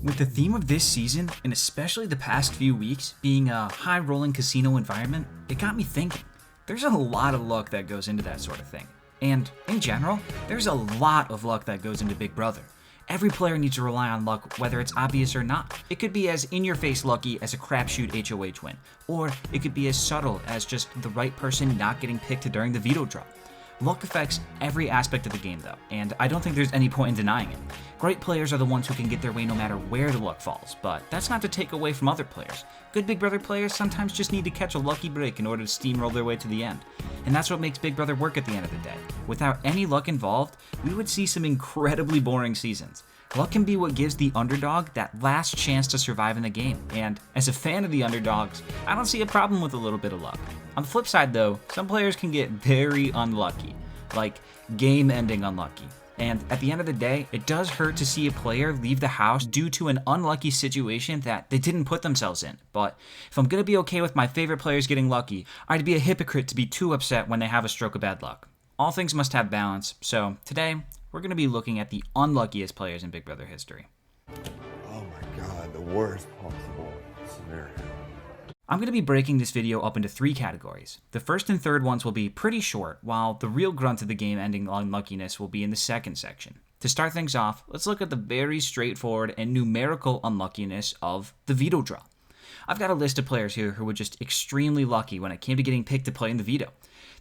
With the theme of this season, and especially the past few weeks, being a high-rolling casino environment, it got me thinking. There's a lot of luck that goes into that sort of thing. And, in general, there's a lot of luck that goes into Big Brother. Every player needs to rely on luck, whether it's obvious or not. It could be as in-your-face lucky as a crapshoot HOH win, or it could be as subtle as just the right person not getting picked during the Veto Draw. Luck affects every aspect of the game though, and I don't think there's any point in denying it. Great players are the ones who can get their way no matter where the luck falls, but that's not to take away from other players. Good Big Brother players sometimes just need to catch a lucky break in order to steamroll their way to the end. And that's what makes Big Brother work at the end of the day. Without any luck involved, we would see some incredibly boring seasons. Luck can be what gives the underdog that last chance to survive in the game, and as a fan of the underdogs, I don't see a problem with a little bit of luck. On the flip side though, some players can get very unlucky, like game-ending unlucky. And at the end of the day, it does hurt to see a player leave the house due to an unlucky situation that they didn't put themselves in. But if I'm gonna be okay with my favorite players getting lucky, I'd be a hypocrite to be too upset when they have a stroke of bad luck. All things must have balance, so today, we're going to be looking at the unluckiest players in Big Brother history. Oh my god, the worst possible scenario. I'm going to be breaking this video up into 3 categories. The first and third ones will be pretty short, while the real grunt of the game-ending unluckiness will be in the second section. To start things off, let's look at the very straightforward and numerical unluckiness of the Veto Draw. I've got a list of players here who were just extremely lucky when it came to getting picked to play in the veto.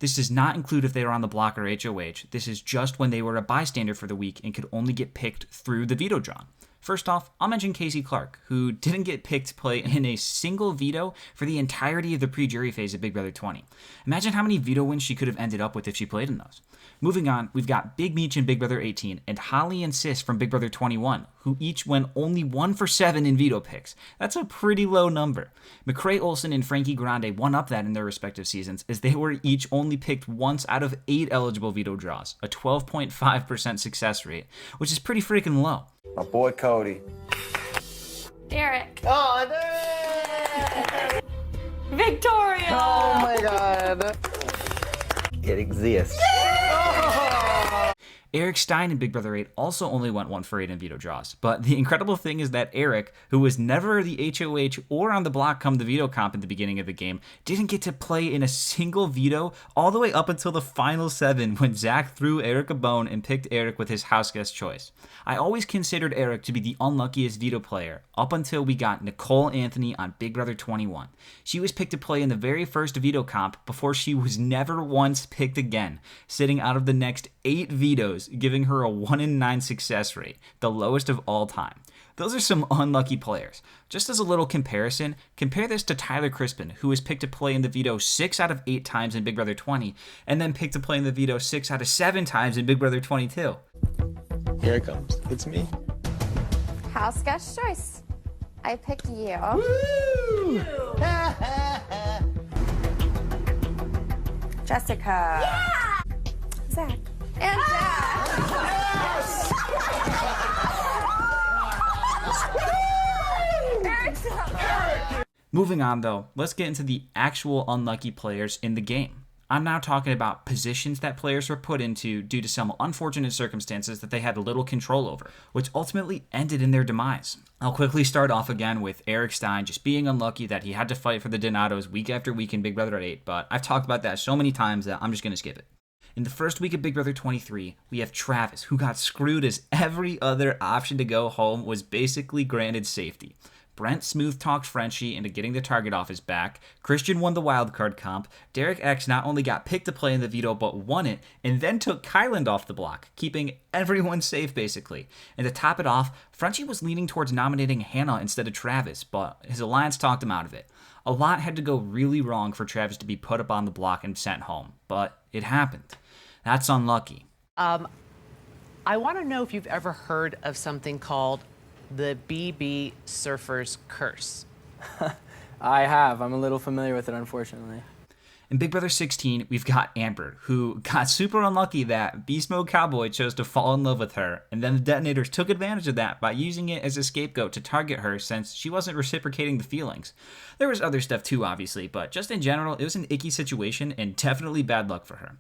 This does not include if they were on the block or HOH, this is just when they were a bystander for the week and could only get picked through the Veto Draw. First off, I'll mention Casey Clark, who didn't get picked to play in a single veto for the entirety of the pre-jury phase of Big Brother 20. Imagine how many veto wins she could have ended up with if she played in those. Moving on, we've got Big Meech in Big Brother 18 and Holly and Sis from Big Brother 21, who each went only 1 for 7 in veto picks. That's a pretty low number. McCrae Olsen and Frankie Grande won up that in their respective seasons, as they were each only picked once out of 8 eligible veto draws, a 12.5% success rate, which is pretty freaking low. My boy Cody. Derek. Oh, Derek! Victoria. Oh my god. It exists. Eric Stein in Big Brother 8 also only went 1 for 8 in veto draws, but the incredible thing is that Eric, who was never the HOH or on the block come the veto comp in the beginning of the game, didn't get to play in a single veto all the way up until the final 7 when Zach threw Eric a bone and picked Eric with his house guest choice. I always considered Eric to be the unluckiest veto player up until we got Nicole Anthony on Big Brother 21. She was picked to play in the very first veto comp before she was never once picked again, sitting out of the next 8 vetoes, giving her a 1 in 9 success rate, the lowest of all time. Those are some unlucky players. Just as a little comparison, compare this to Tyler Crispin, who was picked to play in the veto 6 out of 8 times in Big Brother 20, and then picked to play in the veto 6 out of 7 times in Big Brother 22. Here it comes. It's me. House guest choice. I pick you. Woo! Jessica. Yeah! Zach. And Zach. Moving on though, let's get into the actual unlucky players in the game. I'm now talking about positions that players were put into due to some unfortunate circumstances that they had little control over, which ultimately ended in their demise. I'll quickly start off again with Eric Stein just being unlucky that he had to fight for the Donatos week after week in Big Brother 8, but I've talked about that so many times that I'm just going to skip it. In the first week of Big Brother 23, we have Travis, who got screwed as every other option to go home was basically granted safety. Brent smooth-talked Frenchie into getting the target off his back, Christian won the wildcard comp, Derek X not only got picked to play in the veto but won it, and then took Kyland off the block, keeping everyone safe basically. And to top it off, Frenchie was leaning towards nominating Hannah instead of Travis, but his alliance talked him out of it. A lot had to go really wrong for Travis to be put up on the block and sent home, but it happened. That's unlucky. I want to know if you've ever heard of something called the BB Surfer's Curse. I have. I'm a little familiar with it, unfortunately. In Big Brother 16, we've got Amber, who got super unlucky that Beast Mode Cowboy chose to fall in love with her, and then the detonators took advantage of that by using it as a scapegoat to target her since she wasn't reciprocating the feelings. There was other stuff too, obviously, but just in general, it was an icky situation and definitely bad luck for her.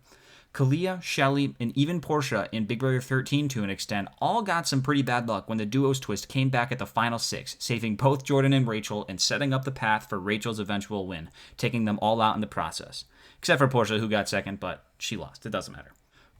Kalia, Shelly, and even Portia in Big Brother 13 to an extent all got some pretty bad luck when the duo's twist came back at the final 6, saving both Jordan and Rachel and setting up the path for Rachel's eventual win, taking them all out in the process. Except for Portia, who got second, but she lost. It doesn't matter.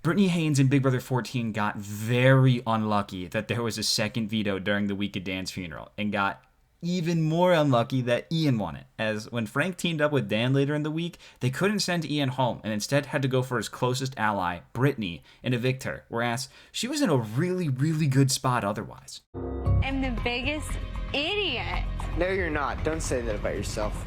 Brittany Haynes in Big Brother 14 got very unlucky that there was a second veto during the week of Dan's funeral, and got even more unlucky that Ian won it, as when Frank teamed up with Dan later in the week, they couldn't send Ian home and instead had to go for his closest ally, Brittany, and evict her, whereas she was in a really, really good spot otherwise. I'm the biggest idiot. No, you're not. Don't say that about yourself.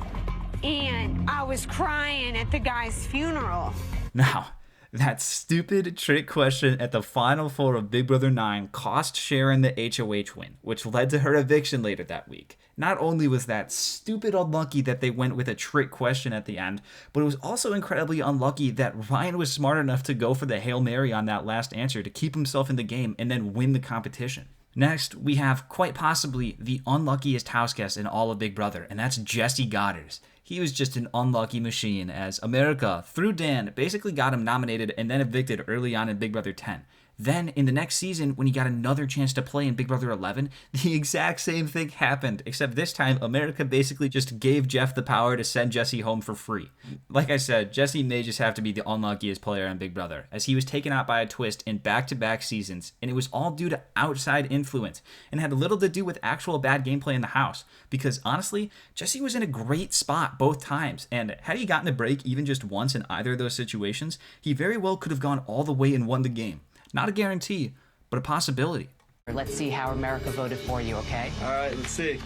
And I was crying at the guy's funeral. Now, that stupid trick question at the final 4 of Big Brother 9 cost Sharon the HOH win, which led to her eviction later that week. Not only was that stupid unlucky that they went with a trick question at the end, but it was also incredibly unlucky that Ryan was smart enough to go for the Hail Mary on that last answer to keep himself in the game and then win the competition. Next, we have quite possibly the unluckiest house guest in all of Big Brother, and that's Jesse Goddard. He was just an unlucky machine, as America, through Dan, basically got him nominated and then evicted early on in Big Brother 10. Then, in the next season, when he got another chance to play in Big Brother 11, the exact same thing happened, except this time, America basically just gave Jeff the power to send Jesse home for free. Like I said, Jesse may just have to be the unluckiest player in Big Brother, as he was taken out by a twist in back-to-back seasons, and it was all due to outside influence, and had little to do with actual bad gameplay in the house, because honestly, Jesse was in a great spot both times, and had he gotten a break even just once in either of those situations, he very well could have gone all the way and won the game. Not a guarantee, but a possibility. Let's see how America voted for you, okay? All right, let's see.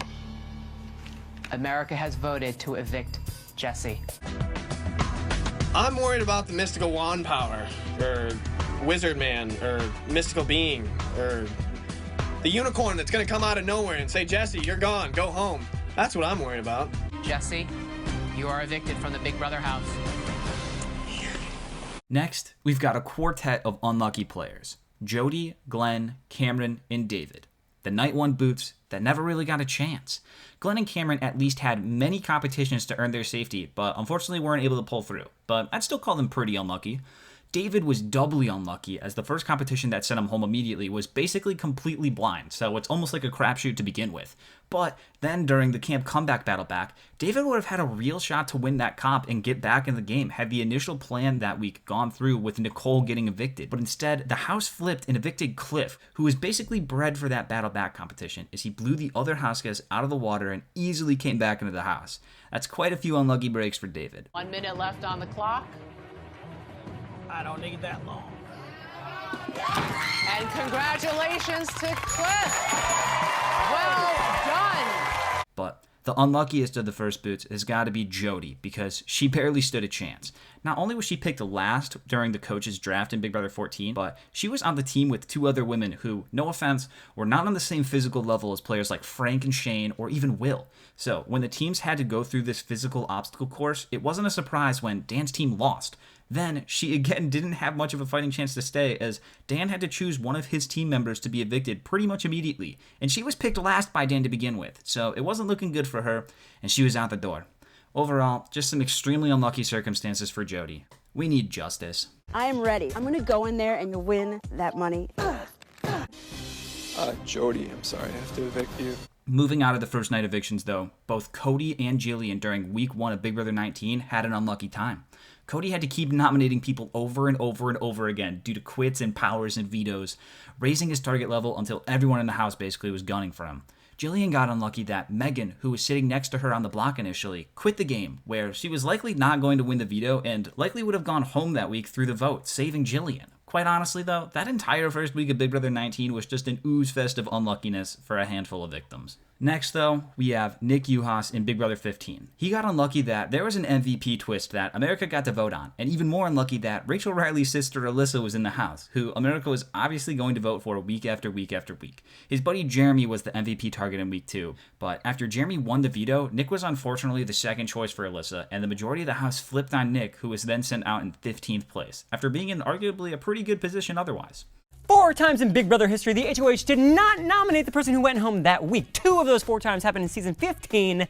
America has voted to evict Jesse. I'm worried about the mystical wand power, or wizard man, or mystical being, or the unicorn that's gonna come out of nowhere and say, Jesse, you're gone, go home. That's what I'm worried about. Jesse, you are evicted from the Big Brother house. Next, we've got a quartet of unlucky players. Jody, Glenn, Cameron, and David. The Night 1 boots that never really got a chance. Glenn and Cameron at least had many competitions to earn their safety, but unfortunately weren't able to pull through. But I'd still call them pretty unlucky. David was doubly unlucky, as the first competition that sent him home immediately was basically completely blind, so it's almost like a crapshoot to begin with. But then during the camp comeback battle back, David would have had a real shot to win that comp and get back in the game had the initial plan that week gone through with Nicole getting evicted. But instead, the house flipped and evicted Cliff, who was basically bred for that battle back competition, as he blew the other house guests out of the water and easily came back into the house. That's quite a few unlucky breaks for David. 1 minute left on the clock. I don't need that long. And congratulations to Cliff. Well done. But the unluckiest of the first boots has got to be Jody, because she barely stood a chance. Not only was she picked last during the coaches draft in Big Brother 14, but she was on the team with 2 other women who, no offense, were not on the same physical level as players like Frank and Shane or even Will. So when the teams had to go through this physical obstacle course, it wasn't a surprise when Dan's team lost. Then, she again didn't have much of a fighting chance to stay, as Dan had to choose one of his team members to be evicted pretty much immediately, and she was picked last by Dan to begin with, so it wasn't looking good for her, and she was out the door. Overall, just some extremely unlucky circumstances for Jody. We need justice. I am ready. I'm gonna go in there and you'll win that money. Jody, I'm sorry, I have to evict you. Moving out of the first night evictions, though, both Cody and Jillian during week 1 of Big Brother 19 had an unlucky time. Cody had to keep nominating people over and over and over again due to quits and powers and vetoes, raising his target level until everyone in the house basically was gunning for him. Jillian got unlucky that Megan, who was sitting next to her on the block initially, quit the game, where she was likely not going to win the veto and likely would have gone home that week through the vote, saving Jillian. Quite honestly, though, that entire first week of Big Brother 19 was just an ooze fest of unluckiness for a handful of victims. Next, though, we have Nick Uhas in Big Brother 15. He got unlucky that there was an MVP twist that America got to vote on, and even more unlucky that Rachel Riley's sister Alyssa was in the house, who America was obviously going to vote for week after week after week. His buddy Jeremy was the MVP target in week 2, but after Jeremy won the veto, Nick was unfortunately the second choice for Alyssa, and the majority of the house flipped on Nick, who was then sent out in 15th place, after being in arguably a pretty good position otherwise. 4 times in Big Brother history, the HOH did not nominate the person who went home that week. 2 of those 4 times happened in season 15,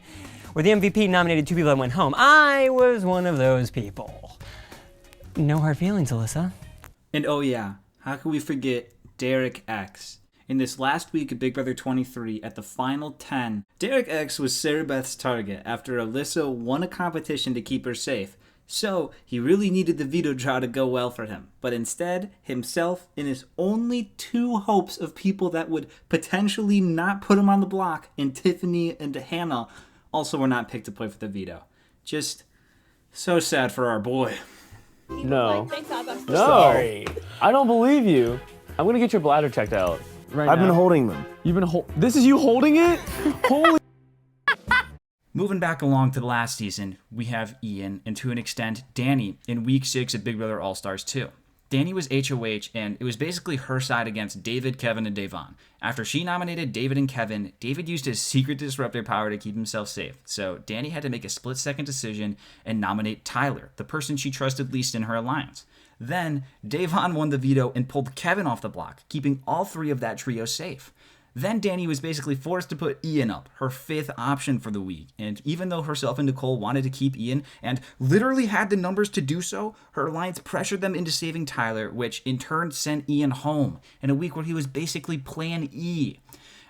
where the MVP nominated 2 people that went home. I was one of those people. No hard feelings, Alyssa. And oh yeah, how could we forget Derek X? In this last week of Big Brother 23, at the final 10, Derek X was Sarah Beth's target after Alyssa won a competition to keep her safe. So, he really needed the veto draw to go well for him. But instead, himself and his only two hopes of people that would potentially not put him on the block, and Tiffany and Hannah, also were not picked to play for the veto. Just so sad for our boy. No. Sorry. I don't believe you. I'm gonna get your bladder checked out right now. I've been holding them. You've been This is you holding it? Holy. Moving back along to the last season, we have Ian, and to an extent, Danny, in week 6 of Big Brother All-Stars 2. Danny was HOH, and it was basically her side against David, Kevin, and Davon. After she nominated David and Kevin, David used his secret disruptor power to keep himself safe. So Danny had to make a split-second decision and nominate Tyler, the person she trusted least in her alliance. Then, Davon won the veto and pulled Kevin off the block, keeping all three of that trio safe. Then Danny was basically forced to put Ian up, her 5th option for the week. And even though herself and Nicole wanted to keep Ian, and literally had the numbers to do so, her alliance pressured them into saving Tyler, which in turn sent Ian home, in a week where he was basically plan E.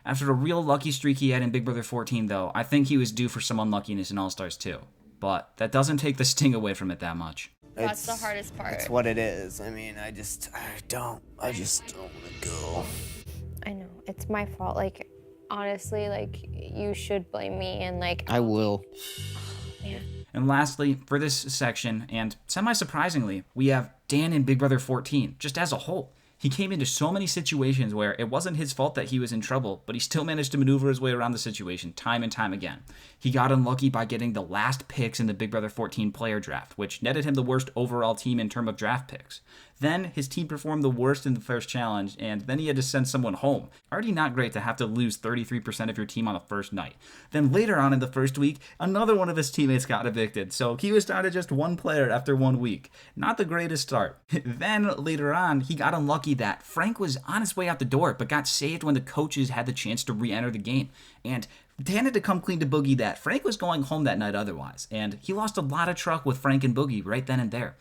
After a real lucky streak he had in Big Brother 14, though, I think he was due for some unluckiness in All-Stars 2. But that doesn't take the sting away from it that much. That's the hardest part. It's what it is. I mean, I just don't want to go. I know, it's my fault. Like, honestly, like, you should blame me, and like... I will. Man. And lastly, for this section, and semi-surprisingly, we have Dan in Big Brother 14, just as a whole. He came into so many situations where it wasn't his fault that he was in trouble, but he still managed to maneuver his way around the situation time and time again. He got unlucky by getting the last picks in the Big Brother 14 player draft, which netted him the worst overall team in terms of draft picks. Then his team performed the worst in the first challenge, and then he had to send someone home. Already not great to have to lose 33% of your team on the first night. Then later on in the first week, another one of his teammates got evicted, so he was down to just one player after 1 week. Not the greatest start. Then later on, he got unlucky that Frank was on his way out the door, but got saved when the coaches had the chance to re-enter the game. And Dan had to come clean to Boogie that Frank was going home that night otherwise, and he lost a lot of truck with Frank and Boogie right then and there.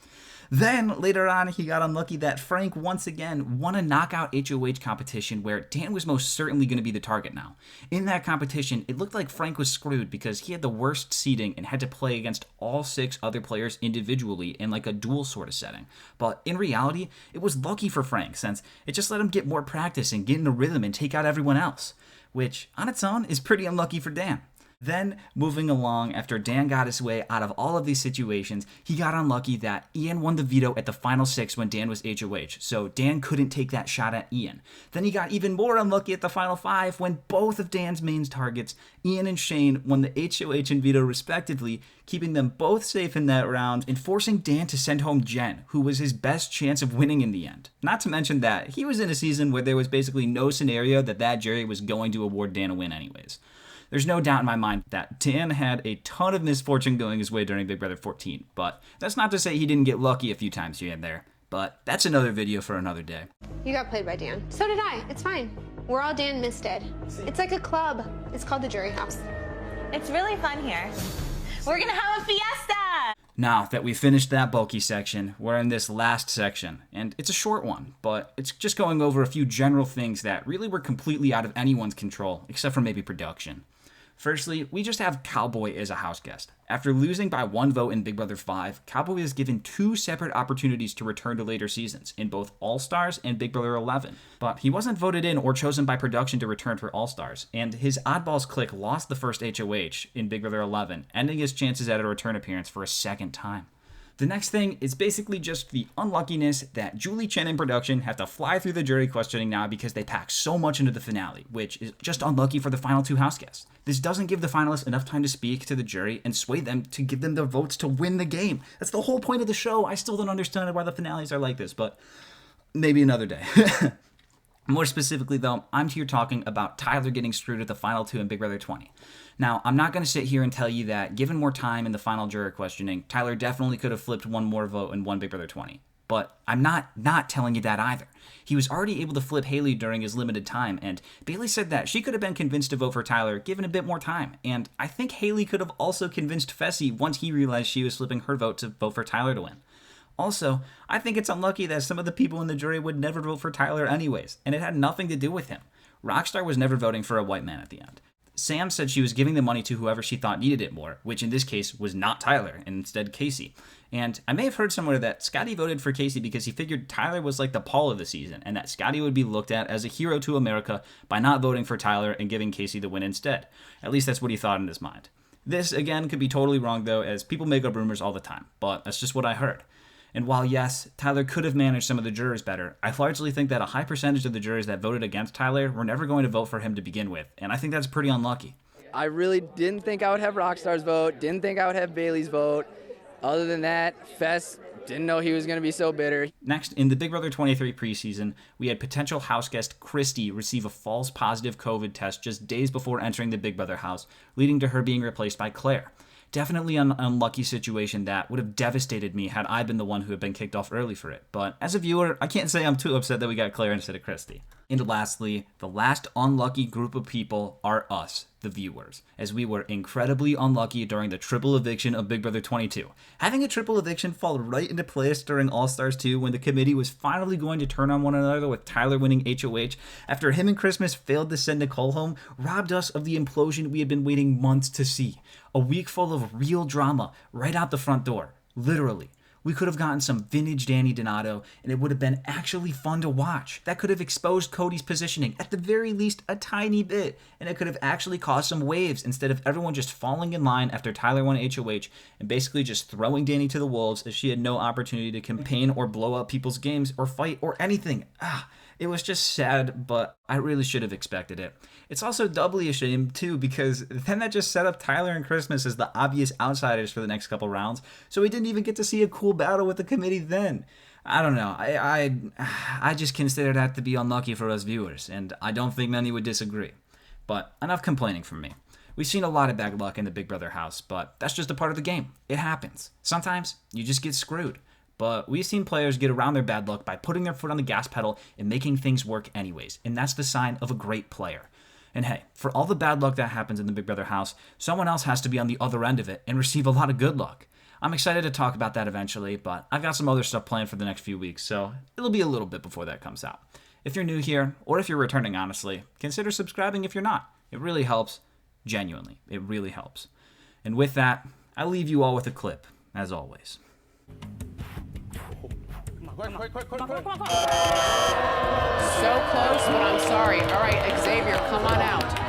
Then, later on, he got unlucky that Frank once again won a knockout HOH competition where Dan was most certainly going to be the target now. In that competition, it looked like Frank was screwed because he had the worst seeding and had to play against all 6 other players individually in like a duel sort of setting. But in reality, it was lucky for Frank since it just let him get more practice and get in a rhythm and take out everyone else, which on its own is pretty unlucky for Dan. Then, moving along, after Dan got his way out of all of these situations, he got unlucky that Ian won the veto at the final 6 when Dan was HOH, so Dan couldn't take that shot at Ian. Then he got even more unlucky at the final 5 when both of Dan's main targets, Ian and Shane, won the HOH and veto respectively, keeping them both safe in that round and forcing Dan to send home Jen, who was his best chance of winning in the end. Not to mention that he was in a season where there was basically no scenario that jury was going to award Dan a win anyways. There's no doubt in my mind that Dan had a ton of misfortune going his way during Big Brother 14, but that's not to say he didn't get lucky a few times here and there. But that's another video for another day. You got played by Dan. So did I. It's fine. We're all Dan misted. It's like a club. It's called the Jury House. It's really fun here. We're gonna have a fiesta! Now that we finished that bulky section, we're in this last section, and it's a short one, but it's just going over a few general things that really were completely out of anyone's control, except for maybe production. Firstly, we just have Cowboy as a house guest. After losing by 1 vote in Big Brother 5, Cowboy is given 2 separate opportunities to return to later seasons, in both All-Stars and Big Brother 11. But he wasn't voted in or chosen by production to return for All-Stars, and his Oddballs clique lost the first HOH in Big Brother 11, ending his chances at a return appearance for a second time. The next thing is basically just the unluckiness that Julie Chen and production have to fly through the jury questioning now because they pack so much into the finale, which is just unlucky for the final 2 house guests. This doesn't give the finalists enough time to speak to the jury and sway them to give them their votes to win the game. That's the whole point of the show. I still don't understand why the finales are like this, but maybe another day. More specifically, though, I'm here talking about Tyler getting screwed at the final 2 in Big Brother 20. Now, I'm not going to sit here and tell you that, given more time in the final juror questioning, Tyler definitely could have flipped 1 more vote and won Big Brother 20. But I'm not telling you that either. He was already able to flip Haley during his limited time, and Bailey said that she could have been convinced to vote for Tyler given a bit more time. And I think Haley could have also convinced Fessy once he realized she was flipping her vote to vote for Tyler to win. Also, I think it's unlucky that some of the people in the jury would never vote for Tyler anyways, and it had nothing to do with him. Rockstar was never voting for a white man at the end. Sam said she was giving the money to whoever she thought needed it more, which in this case was not Tyler, and instead Casey. And I may have heard somewhere that Scotty voted for Casey because he figured Tyler was like the Paul of the season, and that Scotty would be looked at as a hero to America by not voting for Tyler and giving Casey the win instead. At least that's what he thought in his mind. This, again, could be totally wrong though, as people make up rumors all the time, but that's just what I heard. And while yes, Tyler could have managed some of the jurors better, I largely think that a high percentage of the jurors that voted against Tyler were never going to vote for him to begin with, and I think that's pretty unlucky. I really didn't think I would have Rockstar's vote, didn't think I would have Bailey's vote. Other than that, Fess didn't know he was going to be so bitter. Next, in the Big Brother 23 preseason, we had potential house guest Christy receive a false positive COVID test just days before entering the Big Brother house, leading to her being replaced by Claire. Definitely an unlucky situation that would have devastated me had I been the one who had been kicked off early for it. But as a viewer, I can't say I'm too upset that we got Claire instead of Christy. And lastly, the last unlucky group of people are us, the viewers, as we were incredibly unlucky during the triple eviction of Big Brother 22. Having a triple eviction fall right into place during All-Stars 2 when the committee was finally going to turn on one another with Tyler winning HOH after him and Christmas failed to send Nicole home robbed us of the implosion we had been waiting months to see. A week full of real drama right out the front door, literally. We could have gotten some vintage Danny Donato, and it would have been actually fun to watch. That could have exposed Cody's positioning, at the very least a tiny bit, and it could have actually caused some waves instead of everyone just falling in line after Tyler won HOH and basically just throwing Danny to the wolves as she had no opportunity to campaign or blow up people's games or fight or anything. It was just sad, but I really should have expected it. It's also doubly a shame, too, because then that just set up Tyler and Christmas as the obvious outsiders for the next couple rounds, so we didn't even get to see a cool battle with the committee then. I don't know. I just consider that to be unlucky for us viewers, and I don't think many would disagree. But enough complaining from me. We've seen a lot of bad luck in the Big Brother house, but that's just a part of the game. It happens. Sometimes you just get screwed. But we've seen players get around their bad luck by putting their foot on the gas pedal and making things work anyways, and that's the sign of a great player. And hey, for all the bad luck that happens in the Big Brother house, someone else has to be on the other end of it and receive a lot of good luck. I'm excited to talk about that eventually, but I've got some other stuff planned for the next few weeks, so it'll be a little bit before that comes out. If you're new here, or if you're returning honestly, consider subscribing if you're not. It really helps. Genuinely, it really helps. And with that, I leave you all with a clip, as always. So close, but I'm sorry. All right, Xavier, come on out.